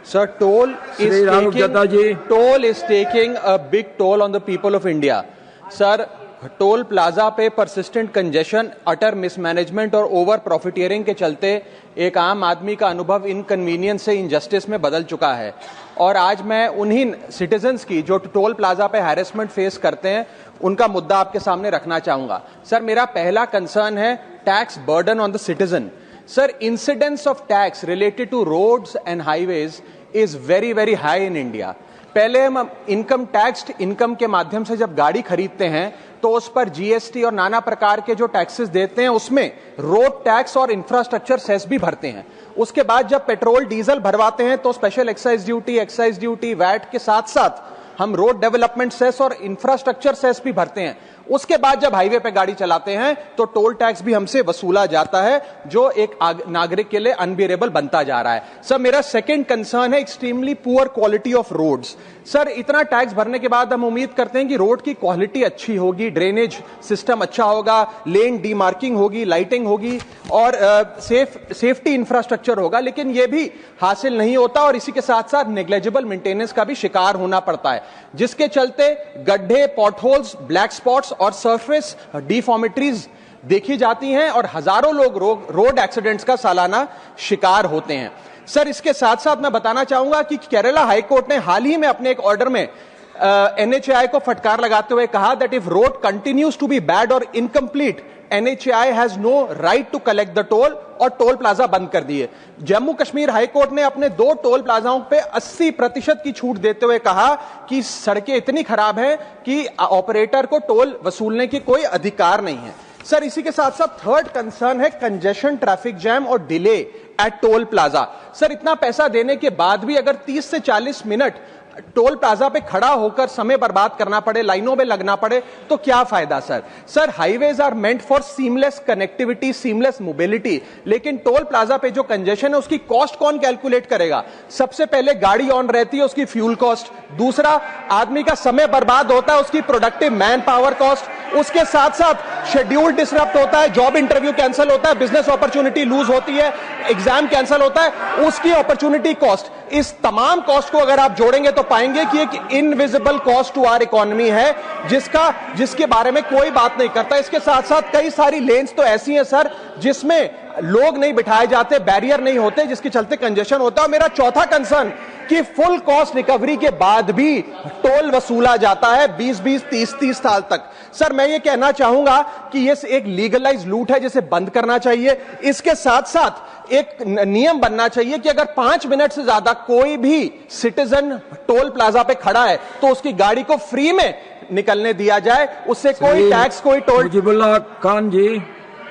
Sir, toll is taking a big toll on the people of India. Sir, toll plaza पे persistent congestion, अटर mismanagement और over profiteering के चलते एक आम आदमी का अनुभव इनकन्वीनियंस से इनजस्टिस में बदल चुका है। और आज मैं उन्हीं सिटीजन्स की जो टोल प्लाजा पे हैरेसमेंट फेस करते हैं उनका मुद्दा आपके सामने रखना चाहूंगा। सर, मेरा पहला कंसर्न है tax burden on the citizen. Sir, incidence of tax related to roads and highways is very very high in India. पहले हम इनकम टैक्स इनकम के माध्यम से जब गाड़ी खरीदते हैं तो उस पर जीएसटी और नाना प्रकार के जो टैक्सेस देते हैं उसमें रोड टैक्स और इंफ्रास्ट्रक्चर सेस भी भरते हैं। उसके बाद जब पेट्रोल डीजल भरवाते हैं तो स्पेशल एक्साइज ड्यूटी, वैट के साथ साथ हम रोड डेवलपमेंट सेस और इंफ्रास्ट्रक्चर सेस भी भरते हैं। उसके बाद जब हाईवे पे गाड़ी चलाते हैं तो टोल टैक्स भी हमसे वसूला जाता है, जो एक नागरिक के लिए अनबियरेबल बनता जा रहा है। सर, मेरा सेकंड कंसर्न है extremely poor quality of roads. Sir, इतना टैक्स भरने के बाद हम उम्मीद करते हैं कि रोड की क्वालिटी अच्छी होगी, ड्रेनेज सिस्टम अच्छा होगा, लेन डीमार्किंग होगी, लाइटिंग होगी और सेफ्टी इंफ्रास्ट्रक्चर होगा, लेकिन यह भी हासिल नहीं होता और इसी के साथ साथ नेग्लिजिबल मेंटेनेंस का भी शिकार होना पड़ता है, जिसके चलते गड्ढे, पॉटहोल्स, ब्लैक स्पॉट्स और सरफेस डिफॉर्मिटीज देखी जाती हैं और हजारों लोग रोड एक्सीडेंट्स का सालाना शिकार होते हैं। सर, इसके साथ साथ मैं बताना चाहूंगा कि केरला हाईकोर्ट ने हाल ही में अपने एक ऑर्डर में एनएचएआई को फटकार लगाते हुए कहा that if road continues to be bad और incomplete, NHAI has no right to collect the toll और टोल प्लाजा बंद कर दिए। जम्मू कश्मीर हाईकोर्ट ने अपने 2 टोल प्लाजाओं पे 80% की छूट देते हुए कहा कि सड़कें इतनी खराब हैं कि ऑपरेटर को टोल वसूलने की कोई अधिकार नहीं है। सर, इसी के साथ साथ थर्ड कंसर्न है कंजेशन, ट्रैफिक जैम और delay at toll plaza. Sir, इतना पैसा देने के बाद भी अगर 30 से 40 मिनट टोल प्लाजा पे खड़ा होकर समय बर्बाद करना पड़े, लाइनों में लगना पड़े, तो क्या फायदा sir? Highways are meant for seamless connectivity, seamless mobility, लेकिन टोल प्लाजा पे जो कंजेशन है उसकी कॉस्ट कौन कैलकुलेट करेगा? सबसे पहले गाड़ी ऑन रहती है, उसकी फ्यूल कॉस्ट, दूसरा आदमी का समय बर्बाद होता है, उसकी प्रोडक्टिव मैन पावर कॉस्ट, उसके साथ साथ शेड्यूल डिसरप्ट होता है, जॉब इंटरव्यू कैंसिल होता है, बिजनेस अपॉर्चुनिटी लूज होती है, एग्जाम कैंसिल होता है, उसकी अपॉर्चुनिटी कॉस्ट। इस तमाम कॉस्ट को अगर आप जोड़ेंगे तो पाएंगे कि एक invisible cost to our economy है जिसके बारे में कोई बात नहीं करता। इसके साथ साथ कई सारी लेन्स तो ऐसी हैं सर जिसमें लोग नहीं बिठाए जाते, बैरियर नहीं होते, जिसके चलते कंजेशन होता है। मेरा चौथा कंसर्न कि फुल कॉस्ट रिकवरी के बाद भी टोल वसूला जाता है 20-20, 30-30 साल तक। सर, मैं ये कहना चाहूंगा कि ये एक लीगलाइज लूट है जिसे बंद करना चाहिए। इसके साथ साथ एक नियम बनना चाहिए कि अगर 5 मिनट से ज्यादा कोई भी सिटीजन टोल प्लाजा पे खड़ा है तो उसकी गाड़ी को फ्री में निकलने दिया जाए, उससे कोई टैक्स, कोई टोल। मुजीबुल्लाह खान जी।